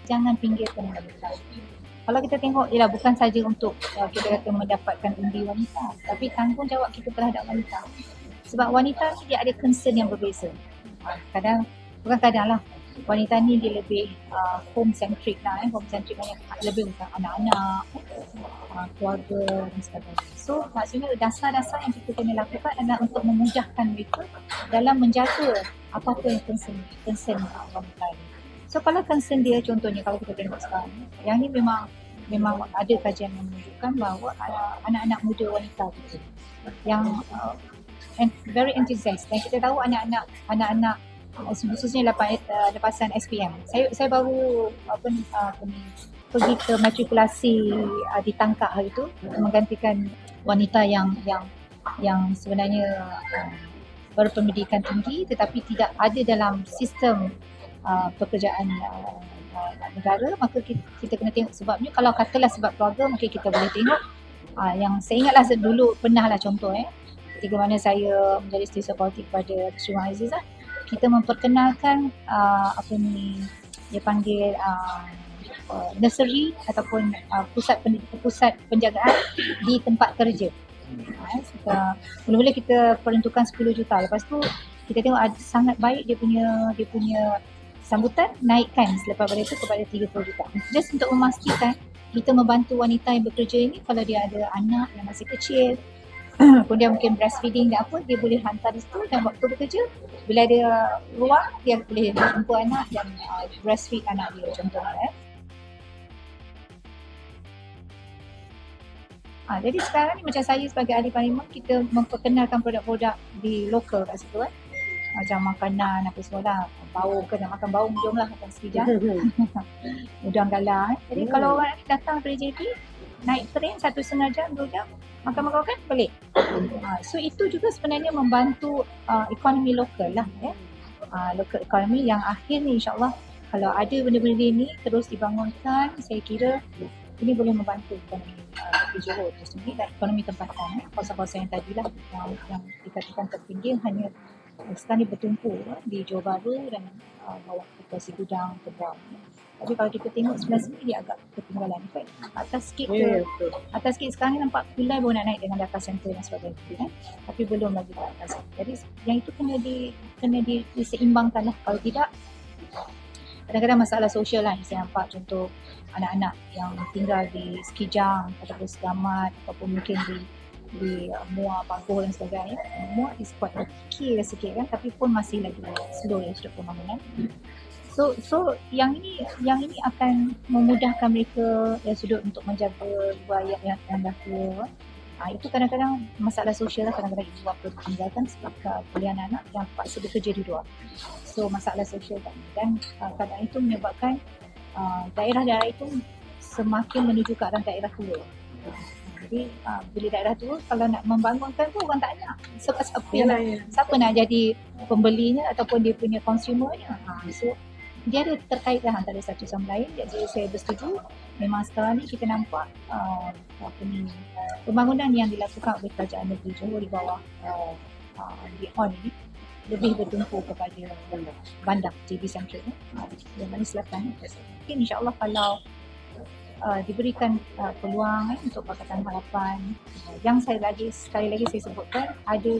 jangan pinggirkan wanita. Kalau kita tengok, ialah bukan saja untuk kita kata mendapatkan undi wanita, tapi tanggungjawab kita terhadap wanita. Sebab wanita ni dia ada concern yang berbeza. Kadang, bukan kadang lah, wanita ni dia lebih home centric lah. Home centric banyak lebih tentang anak-anak, keluarga dan sebagainya. So maksudnya dasar-dasar yang kita kena lakukan adalah untuk memudahkan mereka dalam menjaga apa-apa yang concern wanita ni. So kalau concern dia, contohnya kalau kita tengok sekarang, yang ni memang ada kajian yang menunjukkan bahawa anak-anak muda wanita itu yang very enthusiastic. Dan kita tahu anak-anak khususnya lepasan SPM. Saya baru pergi ke matrikulasi di Tangkak hari itu menggantikan wanita yang sebenarnya berpendidikan tinggi tetapi tidak ada dalam sistem pekerjaan negara. Maka kita kena tengok sebabnya. Kalau katalah sebab keluarga, mungkin kita boleh tengok yang saya ingatlah dulu pernah lah contoh ketika mana saya menjadi setiausaha politik kepada Sri Azizah, kita memperkenalkan dia panggil nursery ataupun pusat penjagaan di tempat kerja. Mula-mula kita peruntukan 10 juta. Lepas tu kita tengok sangat baik dia punya sambutan, naikkan selepas pada itu kepada 30 juta. Just untuk memastikan kita membantu wanita yang bekerja ini, kalau dia ada anak yang masih kecil, pun dia mungkin breastfeeding dan apa, dia boleh hantar di situ dan waktu bekerja, bila ada ruang, dia boleh jumpa anak dan breastfeed anak dia contohnya. Jadi sekarang ni macam saya sebagai ahli parlimen, kita memperkenalkan produk-produk di lokal kat situ macam makanan apa semua. Baung ke nak makan baung, jomlah makan sekejap. Udang galah. Jadi kalau orang datang dari JP, naik train 1.5 jam, 2 jam, makan balik. So itu juga sebenarnya membantu ekonomi lokal lah. Local ekonomi yang akhirnya insyaAllah kalau ada benda-benda ni terus dibangunkan, saya kira ini boleh membantu ekonomi di Johor itu sendiri dan ekonomi tempatan. Kawasan-kawasan yang tadilah yang dikatakan terpinggir hanya sekarang ni bertumpu di Johor Bahru dan bawah ke Sigudang, Kedah. Tapi kalau kita tengok sebelah sini dia agak ketinggalan. Atas sikit sekarang ni nampak Kulai baru nak naik dengan data center dan sebagainya. Tapi belum lagi ke atas. Jadi yang itu kena diseimbangkan lah. Kalau tidak, kadang-kadang masalah sosial lah. Saya nampak contoh anak-anak yang tinggal di Sekijang ataupun Segamat ataupun mungkin di Muar, Pagoh dan sebagainya. Muar is quite okay lah sikit kan, tapi pun masih lagi slow ya sudut pembangunan. So yang ini akan memudahkan mereka dari sudut untuk menjaga rakyat yang dah tua. Itu kadang-kadang masalah sosial lah, kadang-kadang ibu bapa ditinggalkan sebab kuliah anak yang terpaksa bekerja di luar. So masalah sosial dan kadang itu menyebabkan daerah-daerah itu semakin menuju ke arah daerah tua. Jadi bila daerah tua kalau nak membangunkan tu orang tak nak. Sebab siapa nak jadi pembelinya ataupun dia punya consumernya. So dia ada terkait lah antara satu sama lain. Jadi saya bersetuju. Memang sekarang ni kita nampak pembangunan yang dilakukan oleh kerajaan negeri Johor di bawah BION ini lebih bertumpu kepada bandar JB Central yang mana selatan. Mungkin insyaAllah kalau diberikan peluang untuk Pakatan Harapan yang sekali lagi saya sebutkan ada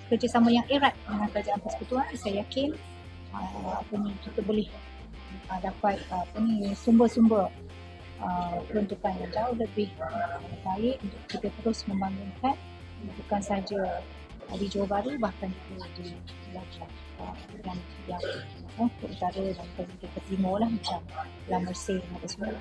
kerjasama yang erat dengan kerajaan persekutuan, saya yakin kita boleh dapat sumber-sumber peruntukan yang jauh lebih baik untuk kita terus membangunkan bukan saja di Johor Bahru, bahkan di yang ke utara dan ke timur lah macam Lam Mersing apa semua.